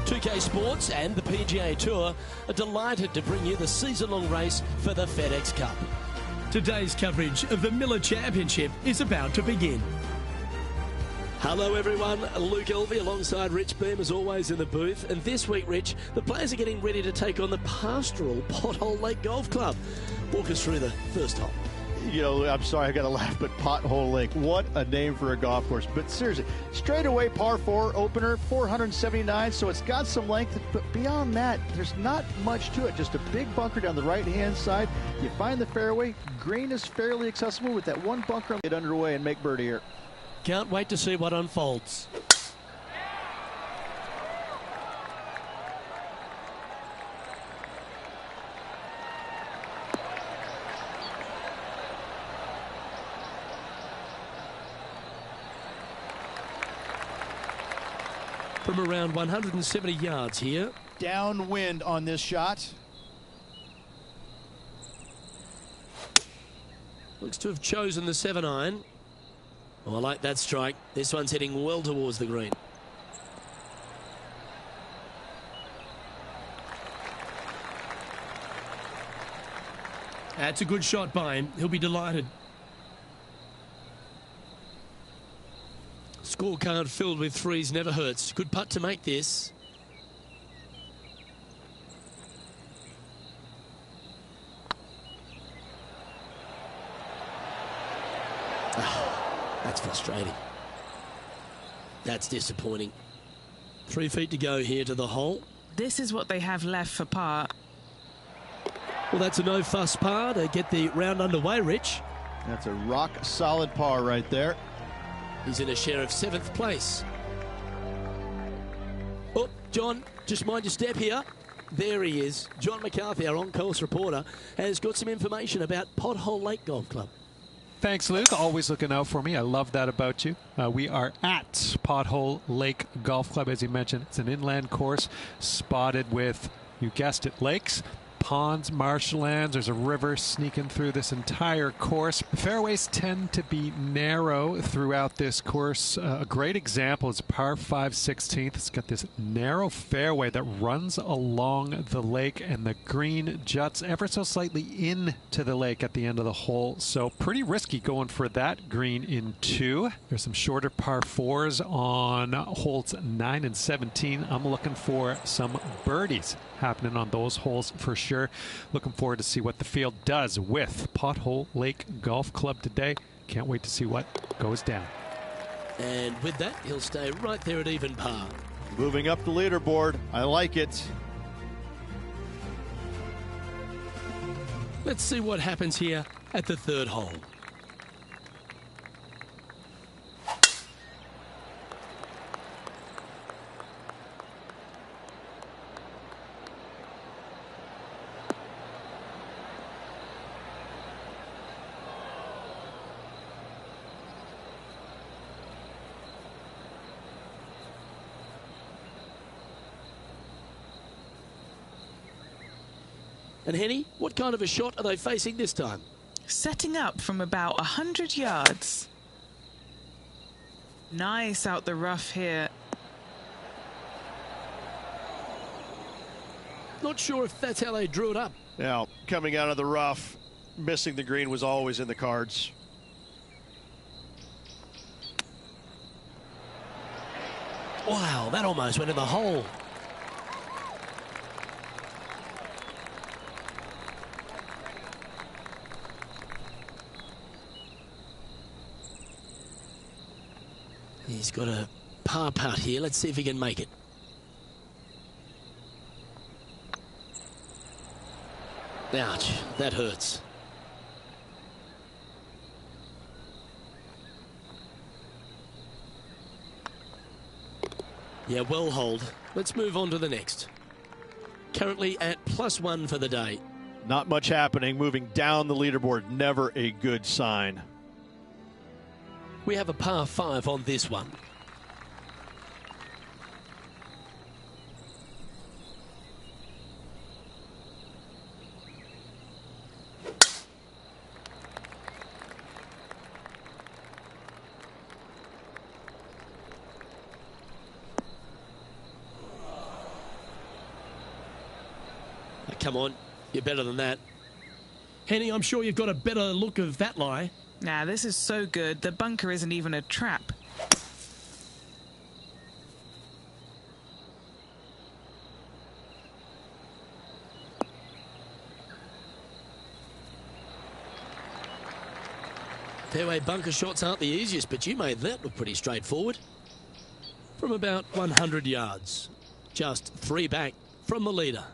2K Sports and the PGA Tour are delighted to bring you the season-long race for the FedEx Cup. Today's coverage of the Miller Championship is about to begin. Hello everyone, Luke Elvey alongside Rich Beam as always in the booth. And this week, Rich, the players are getting ready to take on the Pastoral Pothole Lake Golf Club. Walk us through the first hole. You know, I'm sorry, I got to laugh, but Pothole Lake, what a name for a golf course. But seriously, straightaway par 4 opener, 479, so it's got some length, but beyond that, there's not much to it. Just a big bunker down the right-hand side. You find the fairway. Green is fairly accessible with that one bunker. Get underway and make birdie here. Can't wait to see what unfolds. From around 170 yards here. Downwind on this shot. Looks to have chosen the 7-iron. Oh, I like that strike. This one's heading well towards the green. That's a good shot by him. He'll be delighted. Scorecard filled with threes never hurts. Good putt to make this. That's frustrating. That's disappointing. 3 feet to go here to the hole. This is what they have left for par. Well, that's a no-fuss par to get the round underway, Rich. That's a rock-solid par right there. He's in a share of 7th place. Oh, John, just mind your step here. There he is. John McCarthy, our on-course reporter, has got some information about Pothole Lake Golf Club. Thanks, Luke. Always looking out for me. I love that about you. We are at Pothole Lake Golf Club, as you mentioned. It's an inland course spotted with, you guessed it, lakes, ponds, marshlands. There's a river sneaking through this entire course. The fairways tend to be narrow throughout this course. A great example is par 5 16th. It's got this narrow fairway that runs along the lake, and the green juts ever so slightly into the lake at the end of the hole. So pretty risky going for that green in 2. There's some shorter par 4s on holes 9 and 17. I'm looking for some birdies happening on those holes for sure. Looking forward to see what the field does with Pothole Lake Golf Club today. Can't wait to see what goes down. And with that, he'll stay right there at even par. Moving up the leaderboard. I like it. Let's see what happens here at the 3rd hole. And Henny, what kind of a shot are they facing this time? Setting up from about 100 yards. Nice out the rough here. Not sure if that's how they drew it up. Now, coming out of the rough, missing the green was always in the cards. Wow, that almost went in the hole. He's got a par putt here. Let's see if he can make it. Ouch, that hurts. Yeah, well holed. Let's move on to the next. Currently at +1 for the day. Not much happening. Moving down the leaderboard, never a good sign. We have a par 5 on this one. come on. You're better than that. Henny, I'm sure you've got a better look of that lie. Nah, this is so good. The bunker isn't even a trap. Fairway bunker shots aren't the easiest, but you made that look pretty straightforward. From about 100 yards. Just 3 back from the leader.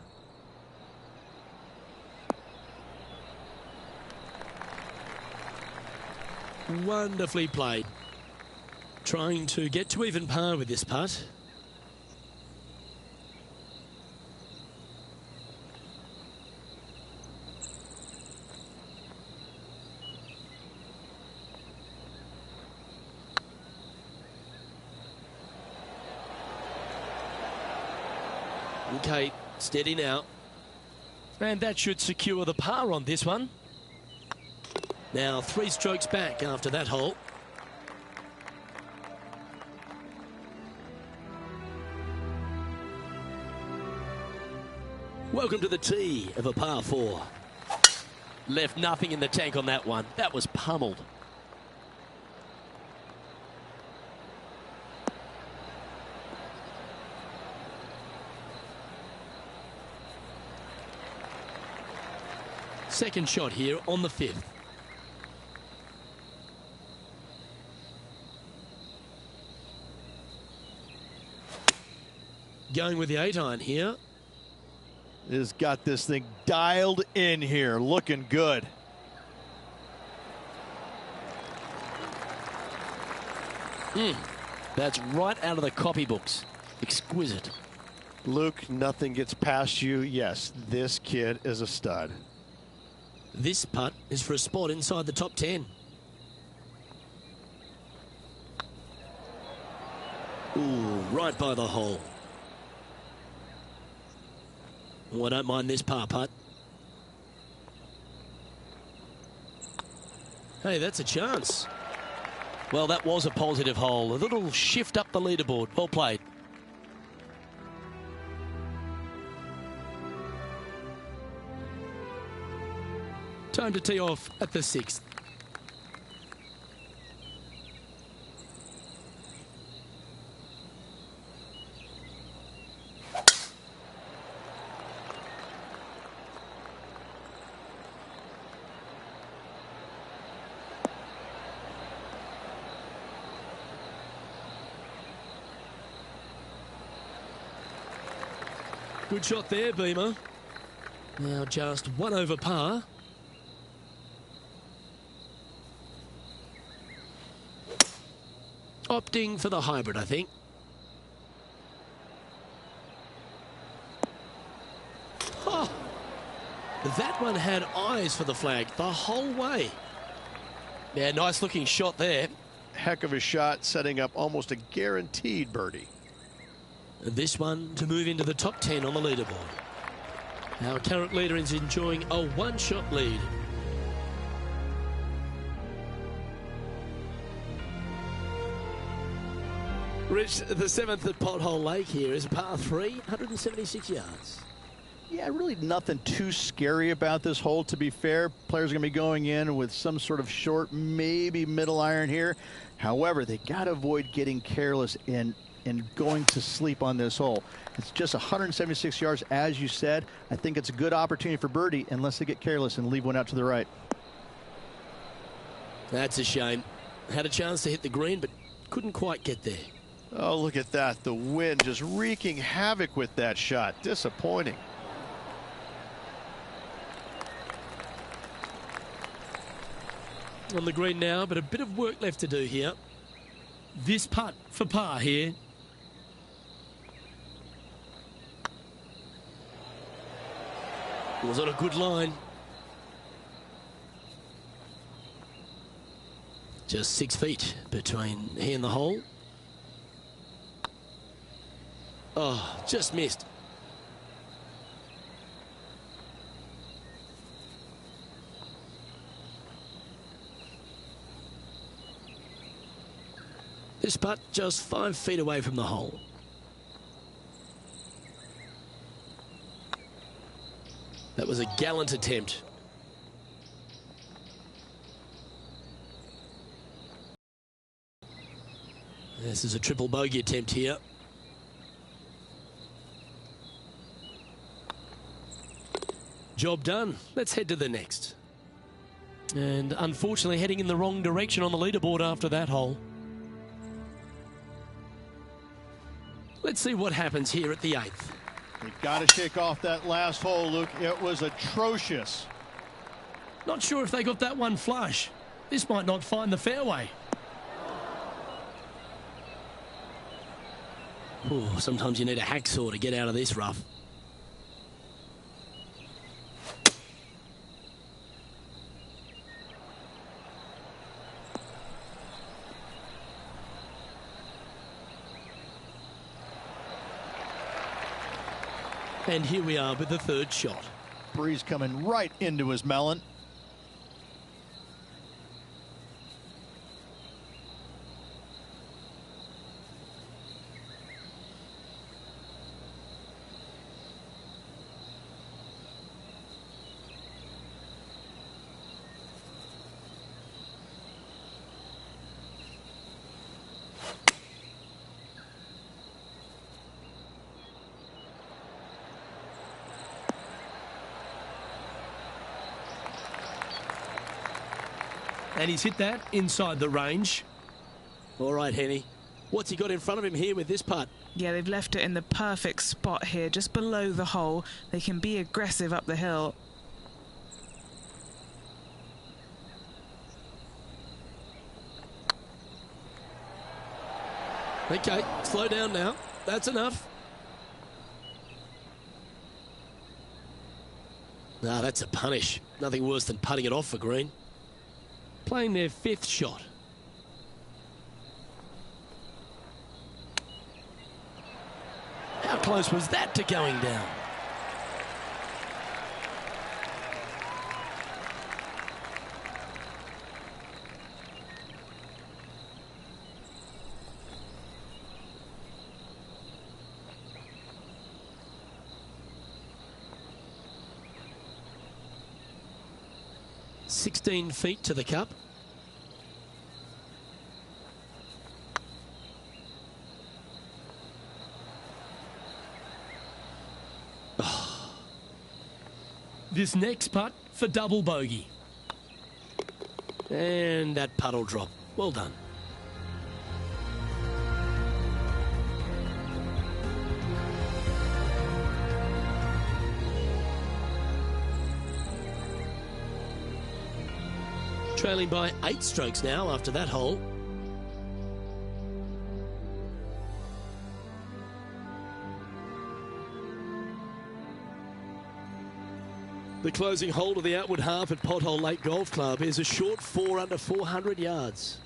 Wonderfully played. Trying to get to even par with this putt. Okay, steady now. And that should secure the par on this one. Now 3 strokes back after that hole. Welcome to the tee of a par 4. Left nothing in the tank on that one. That was pummeled. Second shot here on the 5th. Going with the 8-iron here. Has got this thing dialed in here, looking good. That's right out of the copybooks. Exquisite. Luke, nothing gets past you. Yes, this kid is a stud. This putt is for a spot inside the top 10. Ooh, right by the hole. Oh, I don't mind this par putt. Hey, that's a chance. Well, that was a positive hole. A little shift up the leaderboard. Well played. Time to tee off at the 6th. Good shot there, Beamer. Now just 1 over par. Opting for the hybrid, I think. Oh, that one had eyes for the flag the whole way. Yeah, nice looking shot there. Heck of a shot, setting up almost a guaranteed birdie. This one to move into the top 10 on the leaderboard. Our current leader is enjoying a 1-shot lead. Rich, the 7th at Pothole Lake here is a par 3, 176 yards. Yeah, really nothing too scary about this hole, to be fair. Players are going to be going in with some sort of short, maybe middle iron here. However, they got to avoid getting careless and going to sleep on this hole. It's just 176 yards, as you said. I think it's a good opportunity for birdie unless they get careless and leave one out to the right. That's a shame. Had a chance to hit the green, but couldn't quite get there. Oh, look at that. The wind just wreaking havoc with that shot. Disappointing. On the green now, but a bit of work left to do here. This putt for par here. Was on a good line. Just 6 feet between he and the hole. Oh, just missed. This putt just 5 feet away from the hole. That was a gallant attempt. This is a triple bogey attempt here. Job done. Let's head to the next. And unfortunately heading in the wrong direction on the leaderboard after that hole. Let's see what happens here at the 8th. You've got to shake off that last hole, Luke. It was atrocious. Not sure if they got that one flush. This might not find the fairway. Ooh, sometimes you need a hacksaw to get out of this rough. And here we are with the 3rd shot. Breeze coming right into his melon. And he's hit that inside the range. All right, Henny. What's he got in front of him here with this putt? Yeah, they've left it in the perfect spot here, just below the hole. They can be aggressive up the hill. Okay, slow down now. That's enough. Ah, that's a punish. Nothing worse than putting it off for green. Playing their 5th shot. How close was that to going down? "16 feet to the cup." This next putt for double bogey. And that putt'll drop. Well done. Trailing by 8 strokes now after that hole. The closing hole to the outward half at Pothole Lake Golf Club is a short 4 under 400 yards.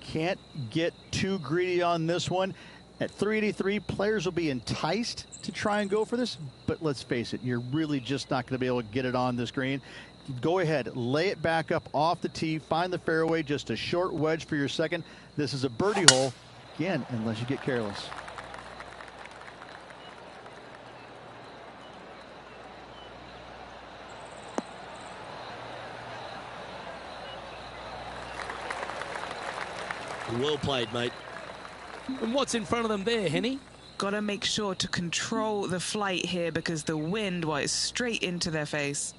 Can't get too greedy on this one. At 383, players will be enticed to try and go for this, but let's face it, you're really just not going to be able to get it on this green. Go ahead, lay it back up off the tee, find the fairway, just a short wedge for your second. This is a birdie hole, again, unless you get careless. Well played, mate. And what's in front of them there, Henny? Got to make sure to control the flight here because the wind, well, is straight into their face.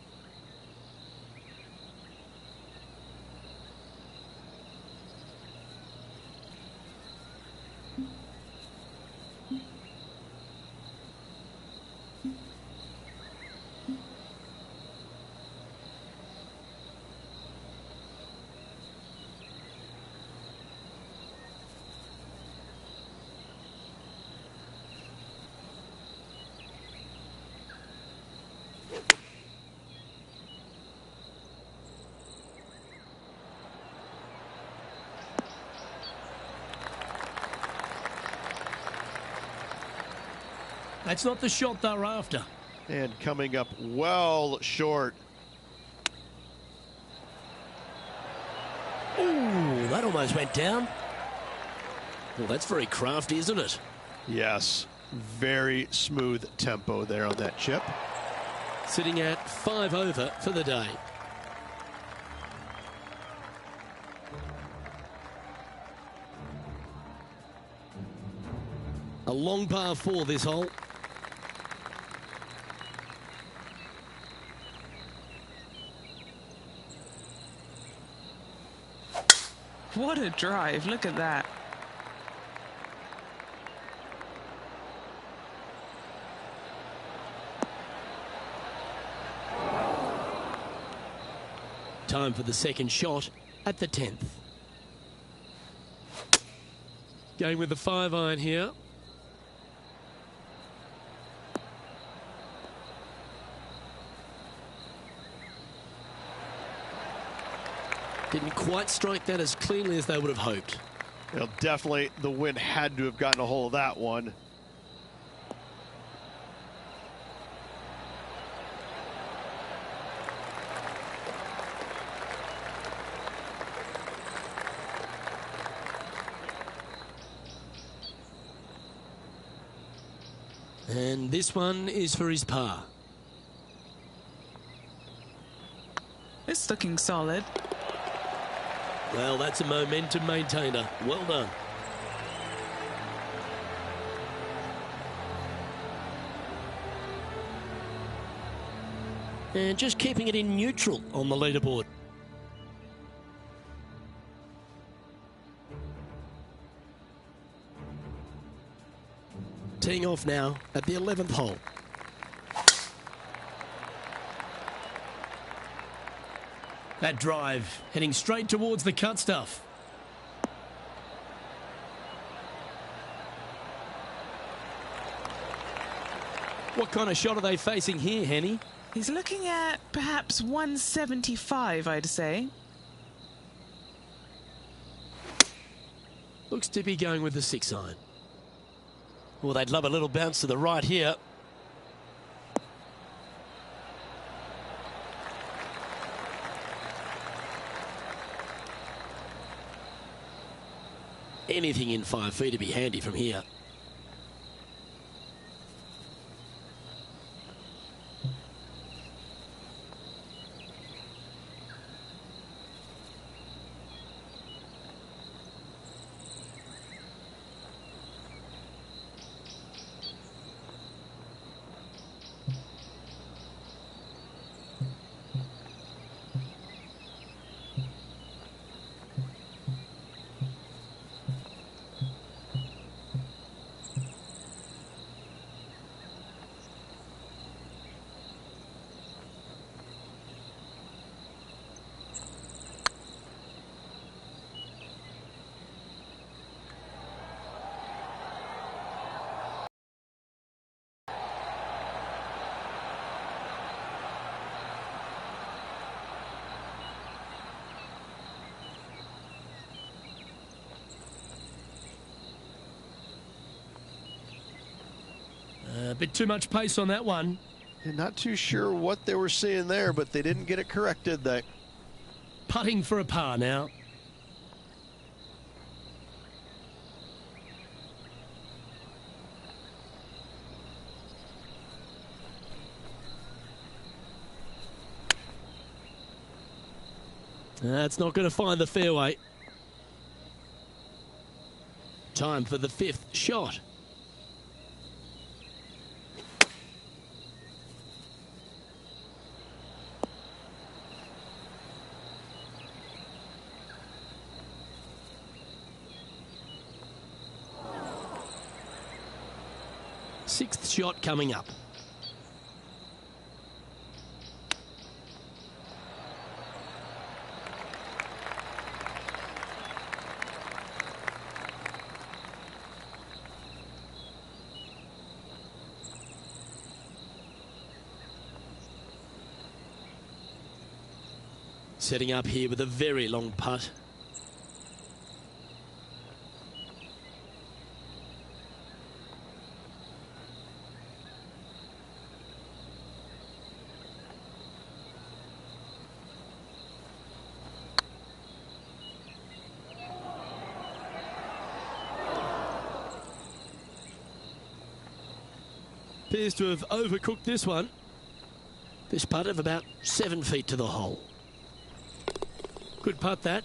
That's not the shot they're after. And coming up well short. Ooh, that almost went down. Well, that's very crafty, isn't it? Yes, very smooth tempo there on that chip. sitting at 5 over for the day. A long par 4 this hole. What a drive, look at that. Time for the second shot at the 10th. Going with the 5-iron here. Didn't quite strike that as cleanly as they would have hoped. Well, definitely the wind had to have gotten a hold of that one. And this one is for his par. It's looking solid. Well, that's a momentum maintainer. Well done. And just keeping it in neutral on the leaderboard. Teeing off now at the 11th hole. That drive heading straight towards the cut stuff. What kind of shot are they facing here, Henny? He's looking at perhaps 175, I'd say. Looks to be going with the 6-iron. Well, they'd love a little bounce to the right here. Anything in 5 feet to be handy from here. A bit too much pace on that one. And not too sure what they were seeing there, but they didn't get it correct, did they? Putting for a par now. That's not going to find the fairway. Time for the 5th shot. Sixth shot coming up. Setting up here with a very long putt. Appears to have overcooked this one. This putt of about 7 feet to the hole. Good putt, that.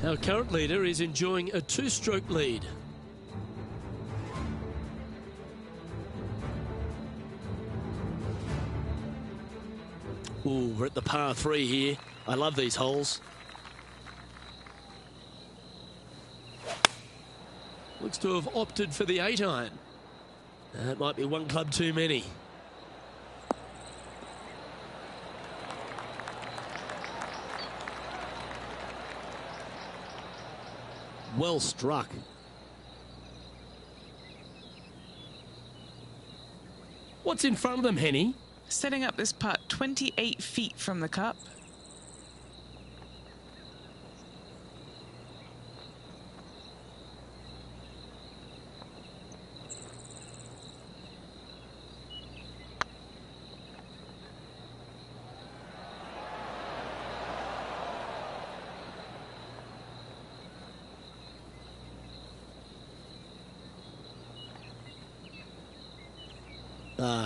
Our current leader is enjoying a 2-stroke lead. Ooh, we're at the par 3 here. I love these holes. Looks to have opted for the 8-iron. That might be one club too many. Well struck. What's in front of them, Henny? Setting up this putt 28 feet from the cup.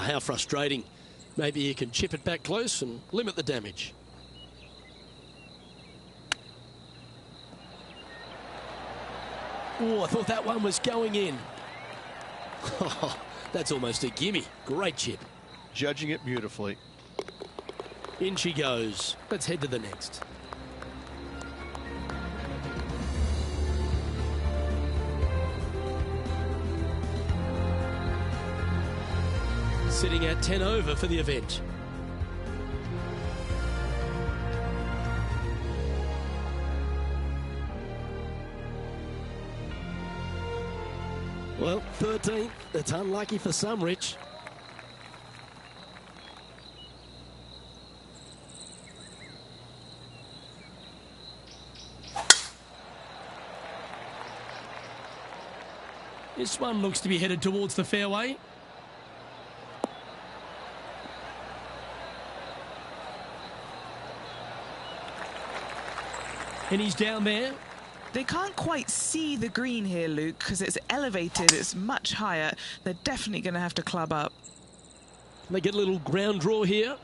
How frustrating. Maybe you can chip it back close and limit the damage. Oh, I thought that one was going in. Oh, that's almost a gimme. Great chip. Judging it beautifully. In she goes. Let's head to the next. Sitting at 10 over for the event. Well, 13th. It's unlucky for some, Rich. This one looks to be headed towards the fairway. And he's down there. They can't quite see the green here, Luke, because it's elevated, it's much higher. They're definitely going to have to club up. They get a little ground draw here.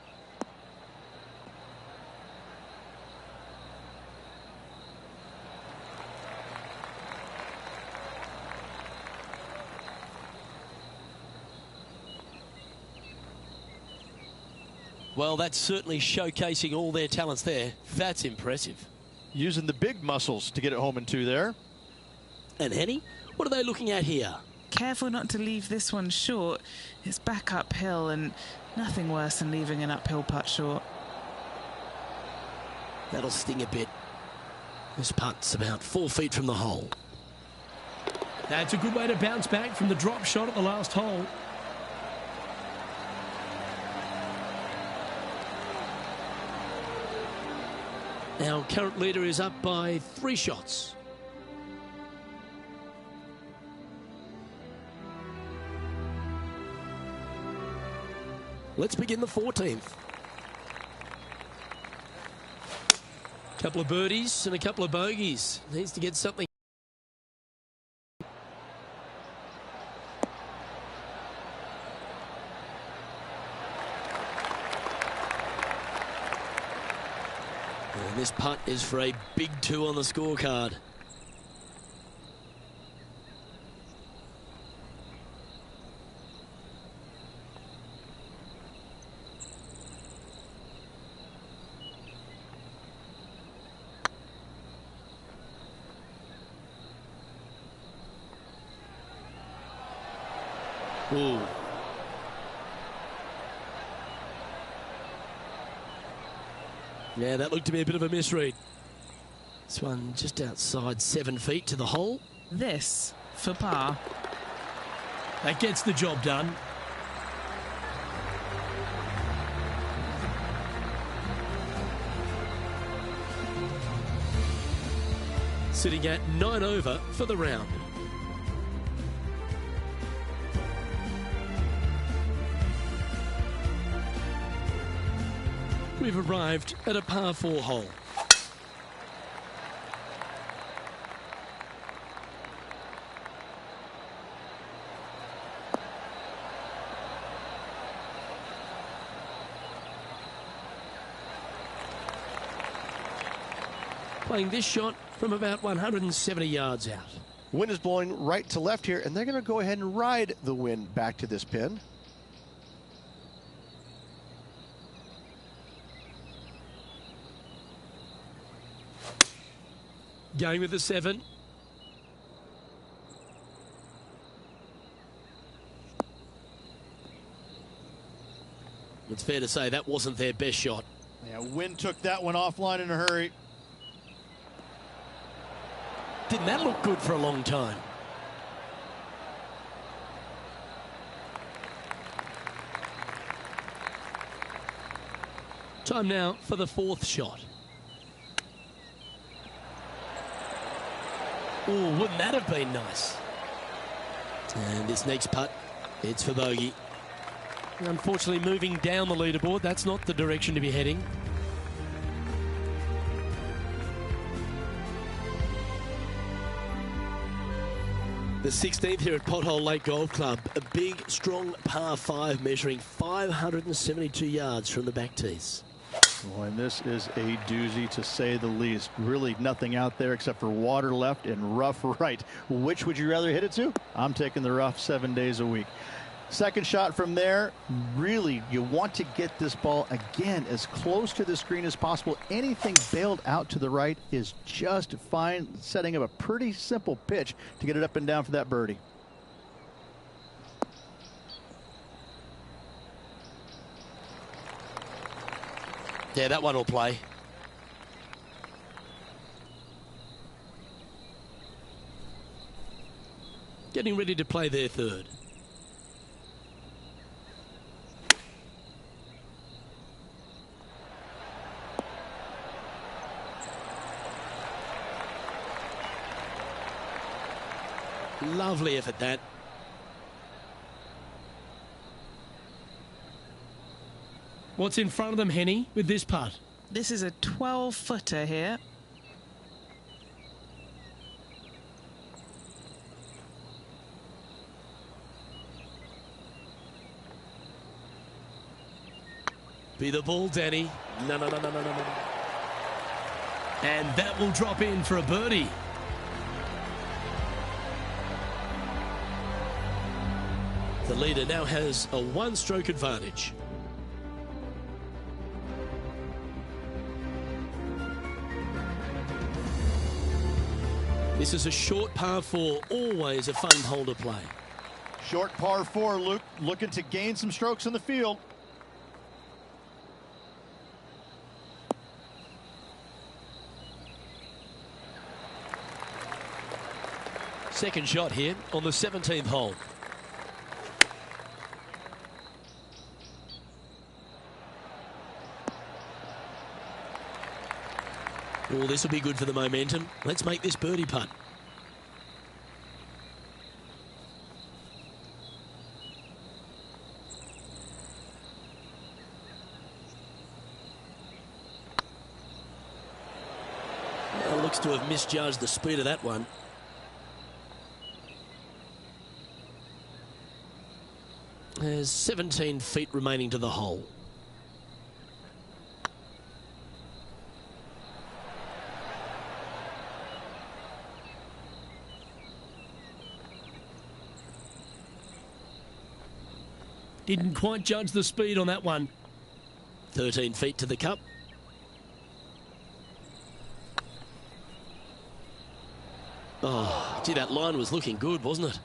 Well, that's certainly showcasing all their talents there. That's impressive. Using the big muscles to get it home in 2 there. And Henny, what are they looking at here? Careful not to leave this one short. It's back uphill and nothing worse than leaving an uphill putt short. That'll sting a bit. This putt's about 4 feet from the hole. That's a good way to bounce back from the drop shot at the last hole. Our current leader is up by 3 shots. Let's begin the 14th. Couple of birdies and a couple of bogeys. Needs to get something. And this putt is for a big 2 on the scorecard. Ooh. Yeah, that looked to be a bit of a misread. This one just outside 7 feet to the hole. This for par. That gets the job done. Sitting at 9 over for the round. We've arrived at a par 4 hole. playing this shot from about 170 yards out. Wind is blowing right to left here, and they're going to go ahead and ride the wind back to this pin. Going with the 7. It's fair to say that wasn't their best shot. Yeah, wind took that one offline in a hurry. Didn't that look good for a long time? Time now for the 4th shot. Oh, wouldn't that have been nice? And this next putt, it's for bogey. Unfortunately, moving down the leaderboard, that's not the direction to be heading. The 16th here at Pothole Lake Golf Club, a big, strong par 5 measuring 572 yards from the back tees. Boy, and this is a doozy to say the least. Really nothing out there except for water left and rough right. Which would you rather hit it to? I'm taking the rough 7 days a week. Second shot from there, really you want to get this ball again as close to the screen as possible. Anything bailed out to the right is just fine, setting up a pretty simple pitch to get it up and down for that birdie. Yeah, that one will play. Getting ready to play their 3rd. Lovely effort, that. What's in front of them, Henny, with this putt? This is a 12-footer here. Be the ball, Danny. No. And that will drop in for a birdie. The leader now has a 1-stroke advantage. This is a short par 4, always a fun hole to play. Short par 4, Luke, looking to gain some strokes in the field. Second shot here on the 17th hole. Oh, this will be good for the momentum. Let's make this birdie putt. Well, looks to have misjudged the speed of that one. There's 17 feet remaining to the hole. Didn't quite judge the speed on that one. 13 feet to the cup. Oh, gee, that line was looking good, wasn't it?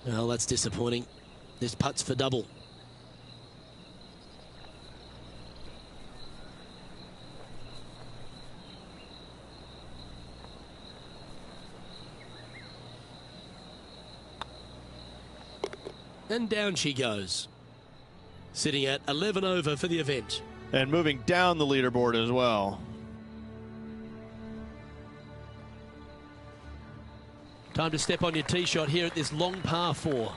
Well, that's disappointing. This putt's for double. And down she goes. Sitting at 11 over for the event. And moving down the leaderboard as well. Time to step on your tee shot here at this long par 4.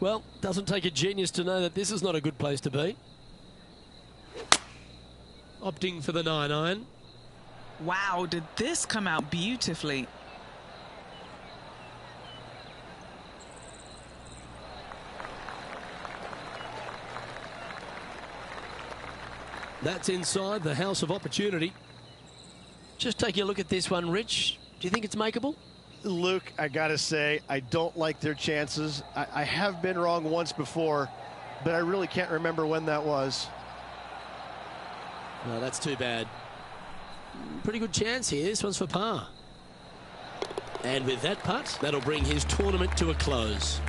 Well, doesn't take a genius to know that this is not a good place to be. Opting for the 9-iron. Wow, did this come out beautifully? That's inside the house of opportunity. Just taking a look at this one, Rich. Do you think it's makeable? Luke, I got to say, I don't like their chances. I have been wrong once before, but I really can't remember when that was. No, that's too bad. Pretty good chance here. This one's for par. And with that putt, that'll bring his tournament to a close.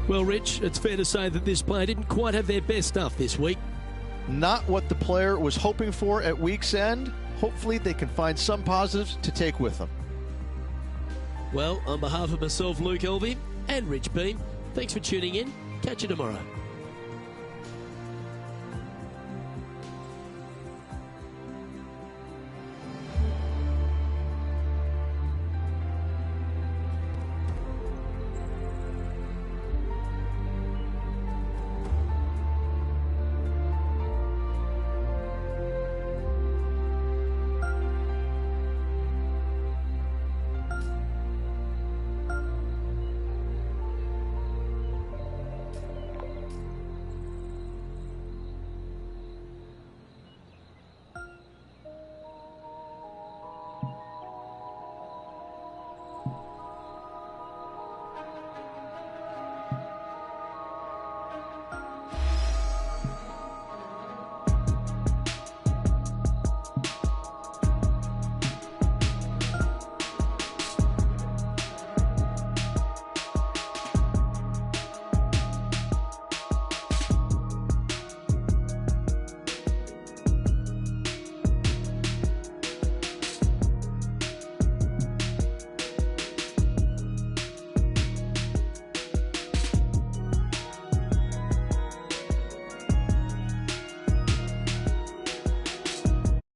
Well, Rich, it's fair to say that this player didn't quite have their best stuff this week. Not what the player was hoping for at week's end. Hopefully they can find some positives to take with them. Well, on behalf of myself, Luke Elvey, and Rich Beam, thanks for tuning in. Catch you tomorrow.